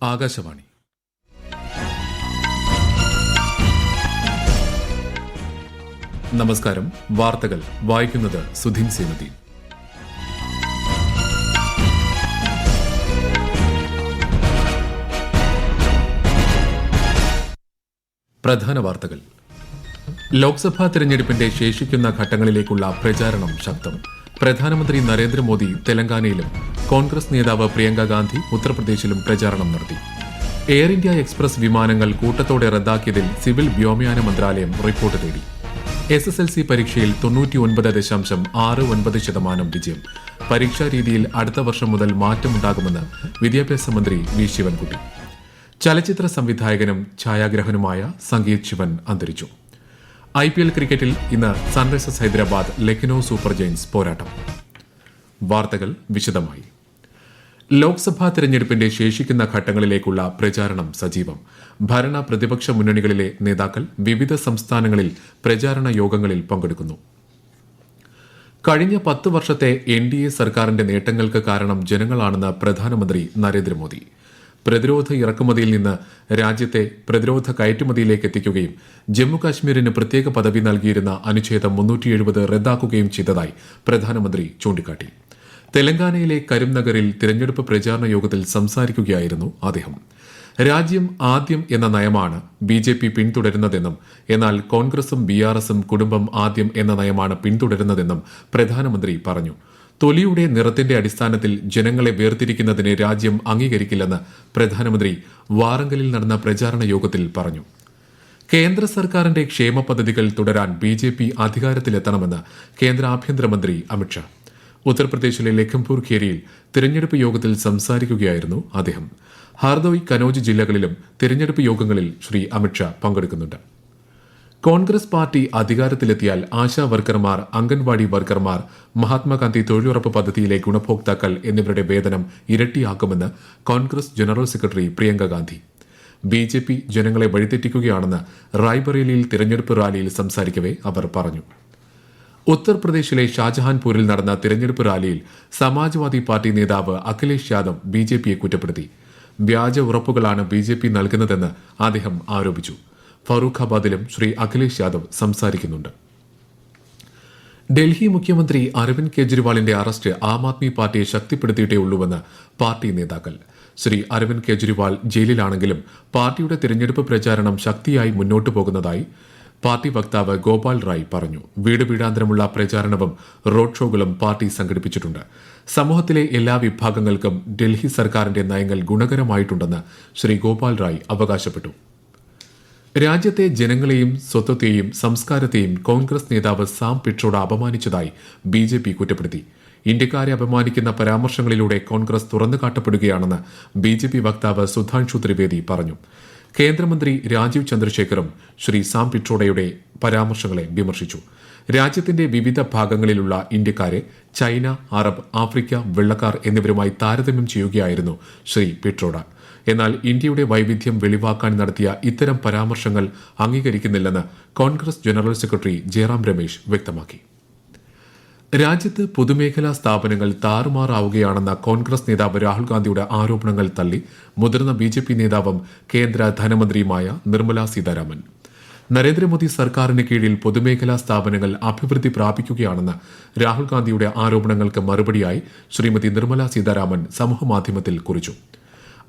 ആകാശവാണി. നമസ്കാരം. വാർത്തകൾ വായിക്കുന്നത് സുധീൻ സേനദീൻ. പ്രധാന വാർത്തകൾ. ലോക്സഭാ തെരഞ്ഞെടുപ്പിന്റെ ശേഷിക്കുന്ന ഘട്ടങ്ങളിലേക്കുള്ള പ്രചാരണം ശക്തം. പ്രധാനമന്ത്രി നരേന്ദ്രമോദി തെലങ്കാനയിലും കോൺഗ്രസ് നേതാവ് പ്രിയങ്ക ഗാന്ധി ഉത്തർപ്രദേശിലും പ്രചാരണം നടത്തി. എയർ ഇന്ത്യ എക്സ്പ്രസ് വിമാനങ്ങൾ കൂട്ടത്തോടെ റദ്ദാക്കിയതിൽ സിവിൽ വ്യോമയാന മന്ത്രാലയം റിപ്പോർട്ട് തേടി. SSLC പരീക്ഷയിൽ 99.69% വിജയം. പരീക്ഷാ രീതിയിൽ അടുത്ത വർഷം മുതൽ മാറ്റമുണ്ടാകുമെന്ന് വിദ്യാഭ്യാസ മന്ത്രി വി ശിവൻകുട്ടി. ചലച്ചിത്ര സംവിധായകനും ഛായാഗ്രഹനുമായ സംഗീത് ശിവൻ അന്തരിച്ചു. IPL ക്രിക്കറ്റിൽ ഇന്ന് Sunrisers Hyderabad Lucknow super Giants പോരാട്ടം. വാർത്തകൾ വിശദമായി. ലോക്സഭാ തെരഞ്ഞെടുപ്പിന്റെ ശേഷിക്കുന്ന ഘട്ടങ്ങളിലേക്കുള്ള പ്രചാരണം സജീവം. ഭരണ പ്രതിപക്ഷ മുന്നണികളിലെ നേതാക്കൾ വിവിധ സംസ്ഥാനങ്ങളിൽ പ്രചാരണ യോഗങ്ങളിൽ പങ്കെടുക്കുന്നു. കഴിഞ്ഞ 10 വർഷത്തെ NDA സർക്കാരിന്റെ നേട്ടങ്ങൾക്ക് കാരണം ജനങ്ങളാണെന്ന് പ്രധാനമന്ത്രി നരേന്ദ്രമോദി. പ്രതിരോധ ഇറക്കുമതിയിൽ നിന്ന് രാജ്യത്തെ പ്രതിരോധ കയറ്റുമതിയിലേക്ക് എത്തിക്കുകയും ജമ്മുകാശ്മീരിന് പ്രത്യേക പദവി നൽകിയിരുന്ന അനുച്ഛേദം 370 റദ്ദാക്കുകയും ചെയ്തതായി പ്രധാനമന്ത്രി ചൂണ്ടിക്കാട്ടി. തെലങ്കാനയിലെ കരീംനഗറിൽ തിരഞ്ഞെടുപ്പ് പ്രചാരണ യോഗത്തിൽ സംസാരിക്കുകയായിരുന്നു അദ്ദേഹം. രാജ്യം ആദ്യം എന്ന നയമാണ് BJP പിന്തുടരുന്നതെന്നും എന്നാൽ കോൺഗ്രസും BRSും കുടുംബം ആദ്യം എന്ന നയമാണ് പിന്തുടരുന്നതെന്നും പ്രധാനമന്ത്രി പറഞ്ഞു. തൊലിയുടെ നിറത്തിന്റെ അടിസ്ഥാനത്തിൽ ജനങ്ങളെ വേർതിരിക്കുന്നതിനെ രാജ്യം അംഗീകരിക്കില്ലെന്ന് പ്രധാനമന്ത്രി വാറങ്കലിൽ നടന്ന പ്രചാരണ യോഗത്തിൽ പറഞ്ഞു. കേന്ദ്ര സർക്കാരിന്റെ ക്ഷേമ പദ്ധതികൾ തുടരാൻ BJP അധികാരത്തിലെത്തണമെന്ന് കേന്ദ്ര ആഭ്യന്തരമന്ത്രി അമിത്ഷാ. ഉത്തർപ്രദേശിലെ ലഖിംപൂർ ഖേരിയിൽ തിരഞ്ഞെടുപ്പ് യോഗത്തിൽ സംസാരിക്കുകയായിരുന്നു അദ്ദേഹം. ഹർദോയ്, കനോജ് ജില്ലകളിലും തിരഞ്ഞെടുപ്പ് യോഗങ്ങളിൽ ശ്രീ അമിത്ഷാ പങ്കെടുക്കുന്നുണ്ട്. കോൺഗ്രസ് പാർട്ടി അധികാരത്തിലെത്തിയാൽ ആശാ വർക്കർമാർ, അംഗൻവാടി വർക്കർമാർ, മഹാത്മാഗാന്ധി തൊഴിലുറപ്പ് പദ്ധതിയിലെ ഗുണഭോക്താക്കൾ എന്നിവരുടെ വേതനം ഇരട്ടിയാക്കുമെന്ന് Congress general secretary Priyanka Gandhi. BJP ജനങ്ങളെ വഴിതെറ്റിക്കുകയാണെന്ന് റായ്ബറേലിയിൽ തിരഞ്ഞെടുപ്പ് റാലിയിൽ സംസാരിക്കവെ അവർ പറഞ്ഞു. ഉത്തർപ്രദേശിലെ ഷാജഹാൻപൂരിൽ നടന്ന തിരഞ്ഞെടുപ്പ് റാലിയിൽ സമാജ്വാദി പാർട്ടി നേതാവ് അഖിലേഷ് യാദവ് BJPയെ കുറ്റപ്പെടുത്തി. വ്യാജ ഉറപ്പുകളാണ് BJP നൽകുന്നതെന്ന് അദ്ദേഹം ആരോപിച്ചു. ഫറൂഖാബാദിലും ശ്രീ അഖിലേഷ് യാദവ് സംസാരിക്കുന്നുണ്ട്. ഡൽഹി മുഖ്യമന്ത്രി അരവിന്ദ് കെജ്രിവാളിന്റെ അറസ്റ്റ് ആം ആദ്മി പാർട്ടിയെ ശക്തിപ്പെടുത്തിയിട്ടേ ഉള്ളൂവെന്ന് പാർട്ടി നേതാക്കൾ. ശ്രീ അരവിന്ദ് കെജ്രിവാൾ ജയിലിലാണെങ്കിലും പാർട്ടിയുടെ തിരഞ്ഞെടുപ്പ് പ്രചാരണം ശക്തിയായി മുന്നോട്ടു പോകുന്നതായി പാർട്ടി വക്താവ് ഗോപാൽ റായ് പറഞ്ഞു. വീട് വീടാന്തരമുള്ള പ്രചാരണവും റോഡ് ഷോകളും പാർട്ടി സംഘടിപ്പിച്ചിട്ടുണ്ട്. സമൂഹത്തിലെ എല്ലാ വിഭാഗങ്ങൾക്കും ഡൽഹി സർക്കാരിന്റെ നയങ്ങൾ ഗുണകരമായിട്ടുണ്ടെന്ന് ശ്രീ ഗോപാൽ റായ് അവകാശപ്പെട്ടു. രാജ്യത്തെ ജനങ്ങളെയും സ്വത്വത്തെയും സംസ്കാരത്തെയും കോൺഗ്രസ് നേതാവ് സാം പിട്രോഡ അപമാനിച്ചതായി BJP കുറ്റപ്പെടുത്തി. ഇന്ത്യക്കാരെ അപമാനിക്കുന്ന പരാമർശങ്ങളിലൂടെ കോൺഗ്രസ് തുറന്നുകാട്ടപ്പെടുകയാണെന്ന് BJP വക്താവ് സുധാൻഷു ത്രിവേദി പറഞ്ഞു. കേന്ദ്രമന്ത്രി രാജീവ് ചന്ദ്രശേഖറും ശ്രീ സാം പിട്രോഡയുടെ പരാമർശങ്ങളെ വിമർശിച്ചു. രാജ്യത്തിന്റെ വിവിധ ഭാഗങ്ങളിലുള്ള ഇന്ത്യക്കാരെ ചൈന, അറബ്, ആഫ്രിക്ക, വെള്ളക്കാർ എന്നിവരുമായി താരതമ്യം ചെയ്യുകയായിരുന്നു ശ്രീ പിട്രോഡ. എന്നാൽ ഇന്ത്യയുടെ വൈവിധ്യം വെളിവാക്കാൻ നടത്തിയ ഇത്തരം പരാമർശങ്ങൾ അംഗീകരിക്കുന്നില്ലെന്ന് കോൺഗ്രസ് ജനറൽ സെക്രട്ടറി ജയറാം രമേശ് വ്യക്തമാക്കി. രാജ്യത്ത് പൊതുമേഖലാ സ്ഥാപനങ്ങൾ താറുമാറാവുകയാണെന്ന കോൺഗ്രസ് നേതാവ് രാഹുൽ ഗാന്ധിയുടെ ആരോപണങ്ങൾ തള്ളി മുതിർന്ന BJP നേതാവും കേന്ദ്ര ധനമന്ത്രിയുമായ നിർമ്മല സീതാരാമൻ. നരേന്ദ്രമോദി സർക്കാരിന് കീഴിൽ പൊതുമേഖലാ സ്ഥാപനങ്ങൾ അഭിവൃദ്ധി പ്രാപിക്കുകയാണെന്ന് രാഹുൽ ഗാന്ധിയുടെ ആരോപണങ്ങൾക്ക് മറുപടിയായി ശ്രീമതി നിർമ്മല സീതാരാമൻ സമൂഹമാധ്യമത്തിൽ കുറിച്ചു.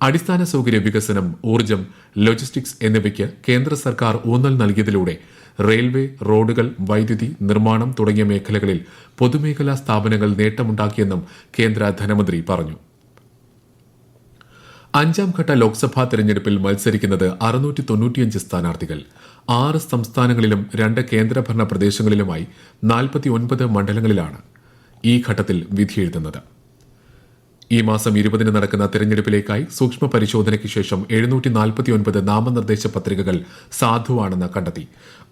അടിസ്ഥാന സൌകര്യ വികസനം, ഊർജ്ജം, ലോജിസ്റ്റിക്സ് എന്നിവയ്ക്ക് കേന്ദ്ര സർക്കാർ ഊന്നൽ നൽകിയതിലൂടെ റെയിൽവേ, റോഡുകൾ, വൈദ്യുതി, നിർമ്മാണം തുടങ്ങിയ മേഖലകളിൽ പൊതുമേഖലാ സ്ഥാപനങ്ങൾ നേട്ടമുണ്ടാക്കിയെന്നും കേന്ദ്ര ധനമന്ത്രി പറഞ്ഞു. 5ാം ഘട്ട ലോക്സഭാ തെരഞ്ഞെടുപ്പിൽ മത്സരിക്കുന്നത് 695 സ്ഥാനാർത്ഥികൾ. 6 സംസ്ഥാനങ്ങളിലും 2 കേന്ദ്രഭരണ പ്രദേശങ്ങളിലുമായി 49 മണ്ഡലങ്ങളിലാണ് ഈ ഘട്ടത്തിൽ വിധിയെഴുതുന്നത്. ഈ മാസം 20 നടക്കുന്ന തെരഞ്ഞെടുപ്പിലേക്കായി സൂക്ഷ്മ പരിശോധനയ്ക്ക് ശേഷം 749 നാമനിർദ്ദേശ പത്രികകൾ സാധുവാണെന്ന് കണ്ടെത്തി.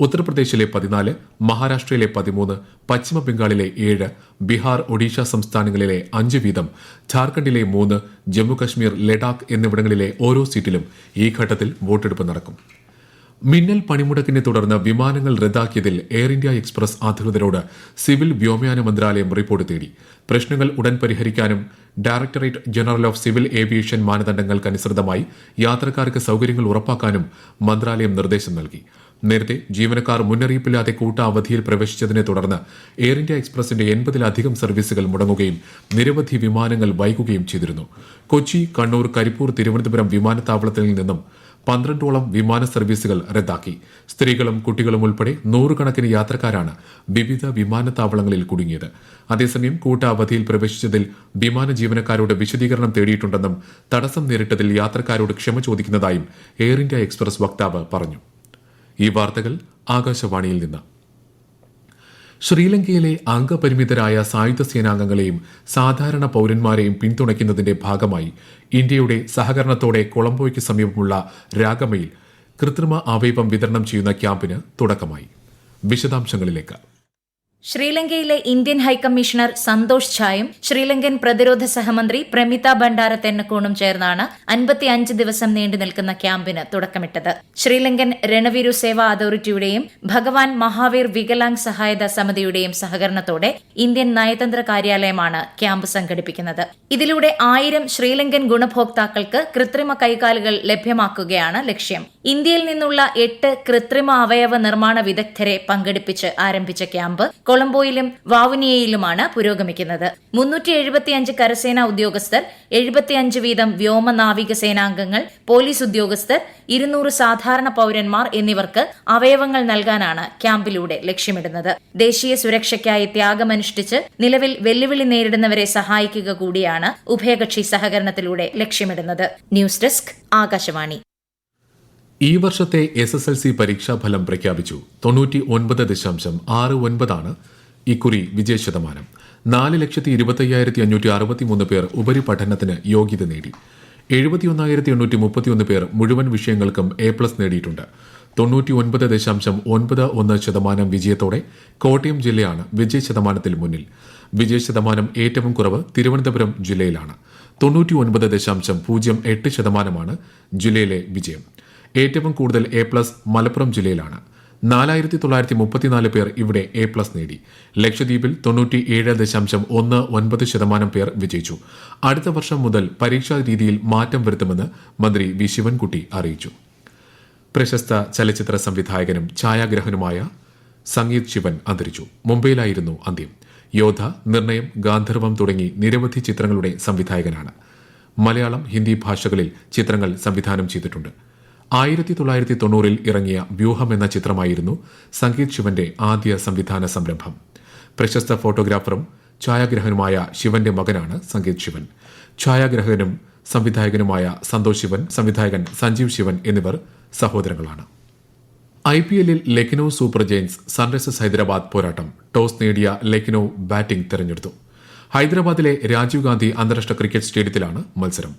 ഉത്തർപ്രദേശിലെ 14, മഹാരാഷ്ട്രയിലെ 13, പശ്ചിമ ബംഗാളിലെ 7, ബീഹാർ, ഒഡീഷ സംസ്ഥാനങ്ങളിലെ 5 വീതം, ഝാർഖണ്ഡിലെ 3, ജമ്മുകശ്മീർ, ലഡാക്ക് എന്നിവിടങ്ങളിലെ ഓരോ സീറ്റിലും ഈ ഘട്ടത്തിൽ വോട്ടെടുപ്പ് നടക്കും. മിന്നൽ പണിമുടക്കിനെ തുടർന്ന് വിമാനങ്ങൾ റദ്ദാക്കിയതിൽ എയർ ഇന്ത്യ എക്സ്പ്രസ് അധികൃതരോട് സിവിൽ വ്യോമയാന മന്ത്രാലയം റിപ്പോർട്ട് തേടി. പ്രശ്നങ്ങൾ ഉടൻ പരിഹരിക്കാനും directorate general of civil aviation മാനദണ്ഡങ്ങൾക്കനുസൃതമായി യാത്രക്കാർക്ക് സൌകര്യങ്ങൾ ഉറപ്പാക്കാനും മന്ത്രാലയം നിർദ്ദേശം നൽകി. നേരത്തെ ജീവനക്കാർ മുന്നറിയിപ്പില്ലാതെ കൂട്ട അവധിയിൽ പ്രവേശിച്ചതിനെ തുടർന്ന് എയർ ഇന്ത്യ എക്സ്പ്രസിന്റെ 80-ലധികം സർവീസുകൾ മുടങ്ങുകയും നിരവധി വിമാനങ്ങൾ വൈകുകയും ചെയ്തിരുന്നു. കൊച്ചി, കണ്ണൂർ, കരിപ്പൂർ, തിരുവനന്തപുരം വിമാനത്താവളത്തിൽ നിന്നും 12ഓളം വിമാന സർവീസുകൾ റദ്ദാക്കി. സ്ത്രീകളും കുട്ടികളും ഉൾപ്പെടെ 100 കണക്കിന് യാത്രക്കാരാണ് വിവിധ വിമാനത്താവളങ്ങളിൽ കുടുങ്ങിയത്. അതേസമയം കൂട്ട അവധിയിൽ പ്രവേശിച്ചതിൽ വിമാന ജീവനക്കാരോട് വിശദീകരണം തേടിയിട്ടുണ്ടെന്നും തടസ്സം നേരിട്ടതിൽ യാത്രക്കാരോട് ക്ഷമ ചോദിക്കുന്നതായും എയർ ഇന്ത്യ എക്സ്പ്രസ് വക്താവ് പറഞ്ഞു. ഈ വാർത്തകൾ ആകാശവാണിയിൽ നിന്ന്. ശ്രീലങ്കയിലെ അംഗപരിമിതരായ സായുധ സേനാംഗങ്ങളെയും സാധാരണ പൌരന്മാരെയും പിന്തുണയ്ക്കുന്നതിന്റെ ഭാഗമായി ഇന്ത്യയുടെ സഹകരണത്തോടെ കൊളംബോയ്ക്ക് സമീപമുള്ള രാഗമയിൽ കൃത്രിമ അവയവം വിതരണം ചെയ്യുന്ന ക്യാമ്പിന് തുടക്കമായി. വിശദാംശങ്ങളിലേക്ക്. ശ്രീലങ്കയിലെ ഇന്ത്യൻ ഹൈക്കമ്മീഷണർ സന്തോഷ് ഝായും ശ്രീലങ്കൻ പ്രതിരോധ സഹമന്ത്രി പ്രമിത ഭണ്ഡാര തെന്നക്കോണും ചേർന്നാണ് 55 ദിവസം നീണ്ടു നിൽക്കുന്ന ക്യാമ്പിന് തുടക്കമിട്ടത്. ശ്രീലങ്കൻ രണവീരു സേവാ അതോറിറ്റിയുടെയും ഭഗവാൻ മഹാവീർ വികലാംഗ് സഹായത സമിതിയുടെയും സഹകരണത്തോടെ ഇന്ത്യൻ നയതന്ത്ര കാര്യാലയമാണ് ക്യാമ്പ് സംഘടിപ്പിക്കുന്നത്. ഇതിലൂടെ 1000 ശ്രീലങ്കൻ ഗുണഭോക്താക്കൾക്ക് കൃത്രിമ കൈകാലുകൾ ലഭ്യമാക്കുകയാണ് ലക്ഷ്യം. ഇന്ത്യയിൽ നിന്നുള്ള 8 കൃത്രിമ അവയവ നിർമ്മാണ വിദഗ്ധരെ പങ്കെടുപ്പിച്ച് ആരംഭിച്ച ക്യാമ്പ് കൊളംബോയിലും വാവുനിയയിലുമാണ് പുരോഗമിക്കുന്നത്. 375 കരസേനാ ഉദ്യോഗസ്ഥർ, 75 വീതം വ്യോമ നാവിക സേനാംഗങ്ങൾ, പോലീസ് ഉദ്യോഗസ്ഥർ, 200 സാധാരണ പൌരന്മാർ എന്നിവർക്ക് അവയവങ്ങൾ നൽകാനാണ് ക്യാമ്പിലൂടെ ലക്ഷ്യമിടുന്നത്. ദേശീയ സുരക്ഷയ്ക്കായി ത്യാഗമനുഷ്ഠിച്ച് നിലവിൽ വെല്ലുവിളി നേരിടുന്നവരെ സഹായിക്കുക കൂടിയാണ് ഉഭയകക്ഷി സഹകരണത്തിലൂടെ ലക്ഷ്യമിടുന്നത്. News desk, Akashvani. ഈ വർഷത്തെ SSLC പരീക്ഷാഫലം പ്രഖ്യാപിച്ചു. 99.69 ഇക്കുറി വിജയശതമാനം. 4,25,563 പേർ ഉപരിപഠനത്തിന് യോഗ്യത നേടി. 71,831 പേർ മുഴുവൻ വിഷയങ്ങൾക്കും A+ നേടിയിട്ടുണ്ട്. 99.91% വിജയത്തോടെ കോട്ടയം ജില്ലയാണ് വിജയശതമാനത്തിൽ മുന്നിൽ. വിജയശതമാനം ഏറ്റവും കുറവ് തിരുവനന്തപുരം ജില്ലയിലാണ്. 99.08% ജില്ലയിലെ വിജയം. ഏറ്റവും കൂടുതൽ A+ മലപ്പുറം ജില്ലയിലാണ്. 4,934 പേർ ഇവിടെ A+ നേടി. ലക്ഷദ്വീപിൽ 97.19% പേർ വിജയിച്ചു. അടുത്ത വർഷം മുതൽ പരീക്ഷാ രീതിയിൽ മാറ്റം വരുത്തുമെന്ന് മന്ത്രി വി ശിവൻകുട്ടി അറിയിച്ചു. പ്രശസ്ത ചലച്ചിത്ര സംവിധായകനും ഛായാഗ്രഹനുമായ സംഗീത് ശിവൻ അന്തരിച്ചു. മുംബൈയിലായിരുന്നു അന്ത്യം. യോദ്ധ, നിർണയം, ഗാന്ധർവം തുടങ്ങി നിരവധി ചിത്രങ്ങളുടെ സംവിധായകനാണ്. മലയാളം, ഹിന്ദി ഭാഷകളിൽ ചിത്രങ്ങൾ സംവിധാനം ചെയ്തിട്ടുണ്ട്. 1990 ഇറങ്ങിയ വ്യൂഹം എന്ന ചിത്രമായിരുന്നു സംഗീത് ശിവന്റെ ആദ്യ സംവിധാന സംരംഭം. പ്രശസ്ത ഫോട്ടോഗ്രാഫറും ഛായാഗ്രഹനുമായ ശിവന്റെ മകനാണ് സംഗീത് ശിവൻ. ഛായാഗ്രഹകനും സംവിധായകനുമായ സന്തോഷ് ശിവൻ, സംവിധായകൻ സഞ്ജീവ് ശിവൻ എന്നിവർ സഹോദരങ്ങളാണ്. IPLൽ Lucknow Super Giants Sunrisers Hyderabad പോരാട്ടം. ടോസ് നേടിയ ലക്നൌ ബാറ്റിംഗ് തെരഞ്ഞെടുത്തു. ഹൈദരാബാദിലെ രാജീവ് ഗാന്ധി അന്താരാഷ്ട്ര ക്രിക്കറ്റ് സ്റ്റേഡിയത്തിലാണ് മത്സരം.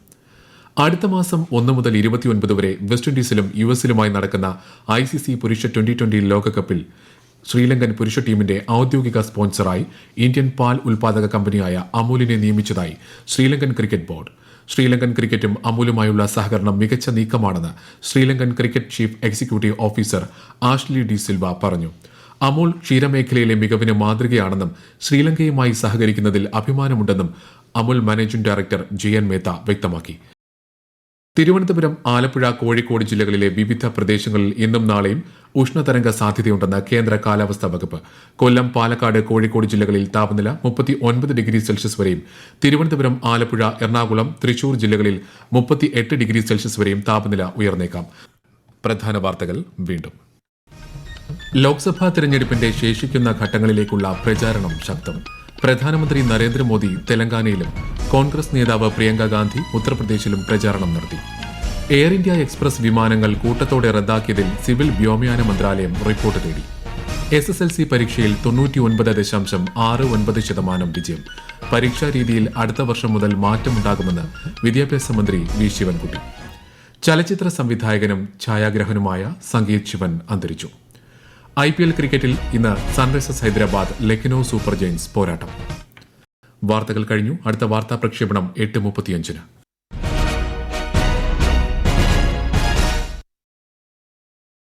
അടുത്ത മാസം 1 മുതൽ 29 വരെ വെസ്റ്റ് ഇൻഡീസിലും US-ലുമായി നടക്കുന്ന ICC പുരുഷ 2020 ലോകകപ്പിൽ ശ്രീലങ്കൻ പുരുഷ ടീമിന്റെ ഔദ്യോഗിക സ്പോൺസറായി ഇന്ത്യൻ പാൽ ഉൽപാദക കമ്പനിയായ അമൂലിനെ നിയമിച്ചതായി ശ്രീലങ്കൻ ക്രിക്കറ്റ് ബോർഡ്. ശ്രീലങ്കൻ ക്രിക്കറ്റും അമൂലുമായുള്ള സഹകരണം മികച്ച നീക്കമാണെന്ന് Sri Lankan cricket chief executive officer Ashley de Silva പറഞ്ഞു. അമൂൽ ക്ഷീരമേഖലയിലെ മികവിന് മാതൃകയാണെന്നും ശ്രീലങ്കയുമായി സഹകരിക്കുന്നതിൽ അഭിമാനമുണ്ടെന്നും Amul managing director JN Mehta വ്യക്തമാക്കി. തിരുവനന്തപുരം, ആലപ്പുഴ, കോഴിക്കോട് ജില്ലകളിലെ വിവിധ പ്രദേശങ്ങളിൽ ഇന്നും നാളെയും ഉഷ്ണതരംഗ സാധ്യതയുണ്ടെന്ന് കേന്ദ്ര കാലാവസ്ഥാ വകുപ്പ്. കൊല്ലം, പാലക്കാട്, കോഴിക്കോട് ജില്ലകളിൽ താപനില 39 ഡിഗ്രി സെൽഷ്യസ് വരെയും, തിരുവനന്തപുരം, ആലപ്പുഴ, എറണാകുളം, തൃശൂർ ജില്ലകളിൽ 38 ഡിഗ്രി സെൽഷ്യസ് വരെയും താപനില ഉയർന്നേക്കാം. പ്രധാന വാർത്തകൾ വീണ്ടും. ലോക്സഭാ തെരഞ്ഞെടുപ്പിന്റെ ശേഷിക്കുന്ന ഘട്ടങ്ങളിലേക്കുള്ള പ്രചാരണം ശക്തം. പ്രധാനമന്ത്രി നരേന്ദ്രമോദി തെലങ്കാനയിലും കോൺഗ്രസ് നേതാവ് പ്രിയങ്ക ഗാന്ധി ഉത്തർപ്രദേശിലും പ്രചാരണം നടത്തി. എയർ ഇന്ത്യ എക്സ്പ്രസ് വിമാനങ്ങൾ കൂട്ടത്തോടെ റദ്ദാക്കിയതിൽ സിവിൽ വ്യോമയാന മന്ത്രാലയം റിപ്പോർട്ട് തേടി. SSLC പരീക്ഷയിൽ 99.69% വിജയം. പരീക്ഷാ രീതിയിൽ അടുത്ത വർഷം മുതൽ മാറ്റമുണ്ടാകുമെന്ന് വിദ്യാഭ്യാസ മന്ത്രി വി ശിവൻകുട്ടി. ചലച്ചിത്ര സംവിധായകനും ഛായാഗ്രഹനുമായ സംഗീത് ശിവൻ അന്തരിച്ചു. IPL ക്രിക്കറ്റിൽ ഇന്ന് Sunrisers Hyderabad Lucknow Super giants പോരാട്ടം. വാർത്തകൾ കഴിഞ്ഞു. അടുത്ത വാർത്താ പ്രക്ഷേപണം 8:35.